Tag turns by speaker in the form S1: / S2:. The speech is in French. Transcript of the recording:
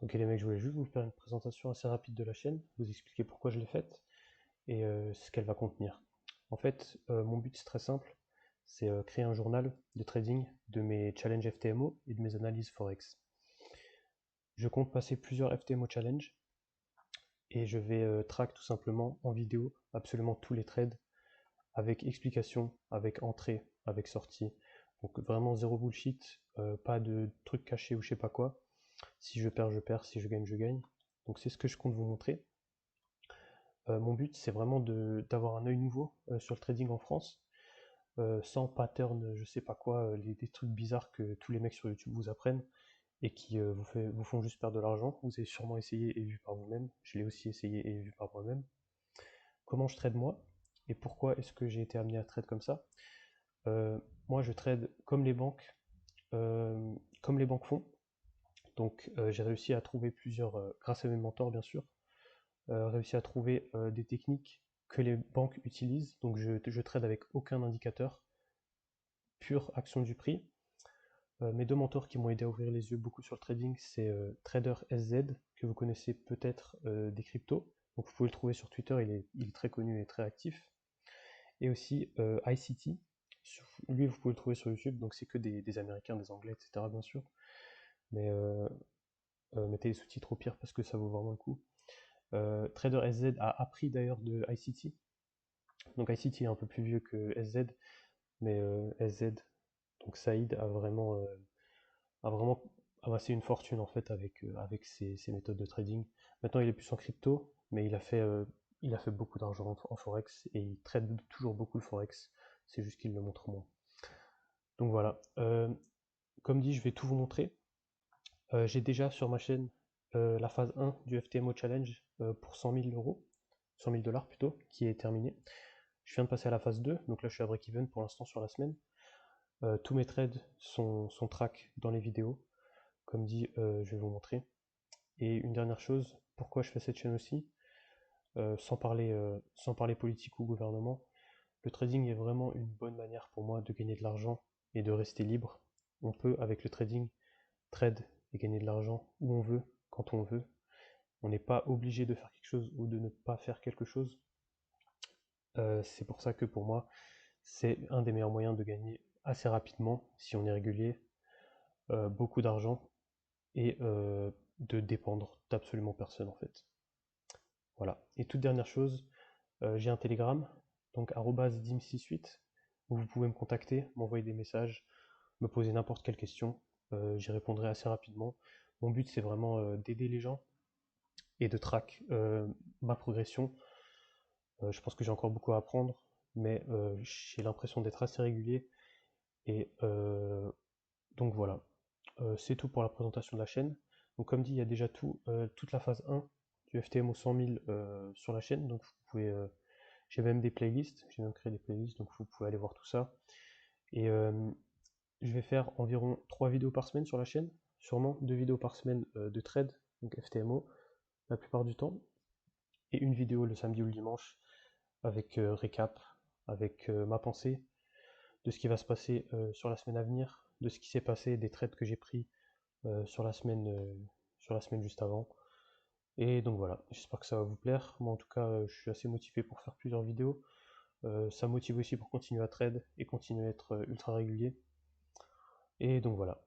S1: Ok les mecs, je voulais juste vous faire une présentation assez rapide de la chaîne, vous expliquer pourquoi je l'ai faite et ce qu'elle va contenir. En fait, mon but c'est très simple, c'est créer un journal de trading de mes challenges FTMO et de mes analyses Forex. Je compte passer plusieurs FTMO challenge et je vais track tout simplement en vidéo absolument tous les trades avec explication, avec entrée, avec sortie. Donc vraiment zéro bullshit, pas de trucs cachés ou je sais pas quoi. Si je perds, je perds, si je gagne, je gagne. Donc c'est ce que je compte vous montrer. Mon but, c'est vraiment d'avoir un œil nouveau sur le trading en France, sans pattern, je sais pas quoi, des trucs bizarres que tous les mecs sur YouTube vous apprennent et qui vous font juste perdre de l'argent. Vous avez sûrement essayé et vu par vous-même. Je l'ai aussi essayé et vu par moi-même. Comment je trade moi et pourquoi est-ce que j'ai été amené à trade comme ça? Euh, Moi, je trade euh, comme les banques font. Donc, j'ai réussi à trouver plusieurs, grâce à mes mentors bien sûr, réussi à trouver des techniques que les banques utilisent. Donc je trade avec aucun indicateur, pure action du prix. Mes deux mentors qui m'ont aidé à ouvrir les yeux beaucoup sur le trading, c'est Trader SZ, que vous connaissez peut-être des cryptos. Donc vous pouvez le trouver sur Twitter, il est très connu et très actif. Et aussi ICT, lui vous pouvez le trouver sur YouTube, donc c'est que des Américains, des Anglais, etc. bien sûr. Mais mettez les sous-titres au pire parce que ça vaut vraiment le coup. Trader SZ a appris d'ailleurs de ICT. Donc ICT est un peu plus vieux que SZ, mais SZ, donc Saïd a vraiment amassé une fortune en fait avec ses méthodes de trading. Maintenant il est plus en crypto, mais il a fait beaucoup d'argent en Forex et il trade toujours beaucoup le Forex. C'est juste qu'il le montre moins. Donc voilà. Comme dit, je vais tout vous montrer. J'ai déjà sur ma chaîne la phase 1 du FTMO Challenge pour 100 000 euros, 100 000 dollars plutôt, qui est terminée. Je viens de passer à la phase 2, donc là je suis à break-even pour l'instant sur la semaine. Tous mes trades sont track dans les vidéos. Comme dit, je vais vous montrer. Et une dernière chose, pourquoi je fais cette chaîne aussi, sans parler politique ou gouvernement, le trading est vraiment une bonne manière pour moi de gagner de l'argent et de rester libre. On peut, avec le trading, trade et gagner de l'argent où on veut, quand on veut. On n'est pas obligé de faire quelque chose ou de ne pas faire quelque chose. C'est pour ça que pour moi, c'est un des meilleurs moyens de gagner assez rapidement, si on est régulier, beaucoup d'argent et de dépendre d'absolument personne en fait. Voilà. Et toute dernière chose, j'ai un Telegram, donc @dim68, où vous pouvez me contacter, m'envoyer des messages, me poser n'importe quelle question. J'y répondrai assez rapidement. Mon but c'est vraiment d'aider les gens et de track ma progression. Je pense que j'ai encore beaucoup à apprendre, mais j'ai l'impression d'être assez régulier. Et donc voilà. C'est tout pour la présentation de la chaîne. Donc comme dit, il y a déjà toute la phase 1 du FTMO 100 000 sur la chaîne. Donc vous pouvez, j'ai même des playlists, j'ai même créé des playlists, donc vous pouvez aller voir tout ça. Et je vais faire environ 3 vidéos par semaine sur la chaîne, sûrement 2 vidéos par semaine de trade, donc FTMO, la plupart du temps, et une vidéo le samedi ou le dimanche avec récap, avec ma pensée de ce qui va se passer sur la semaine à venir, de ce qui s'est passé, des trades que j'ai pris sur la semaine juste avant. Et donc voilà, j'espère que ça va vous plaire. Moi en tout cas, je suis assez motivé pour faire plusieurs vidéos. Ça me motive aussi pour continuer à trade et continuer à être ultra régulier. Et donc voilà.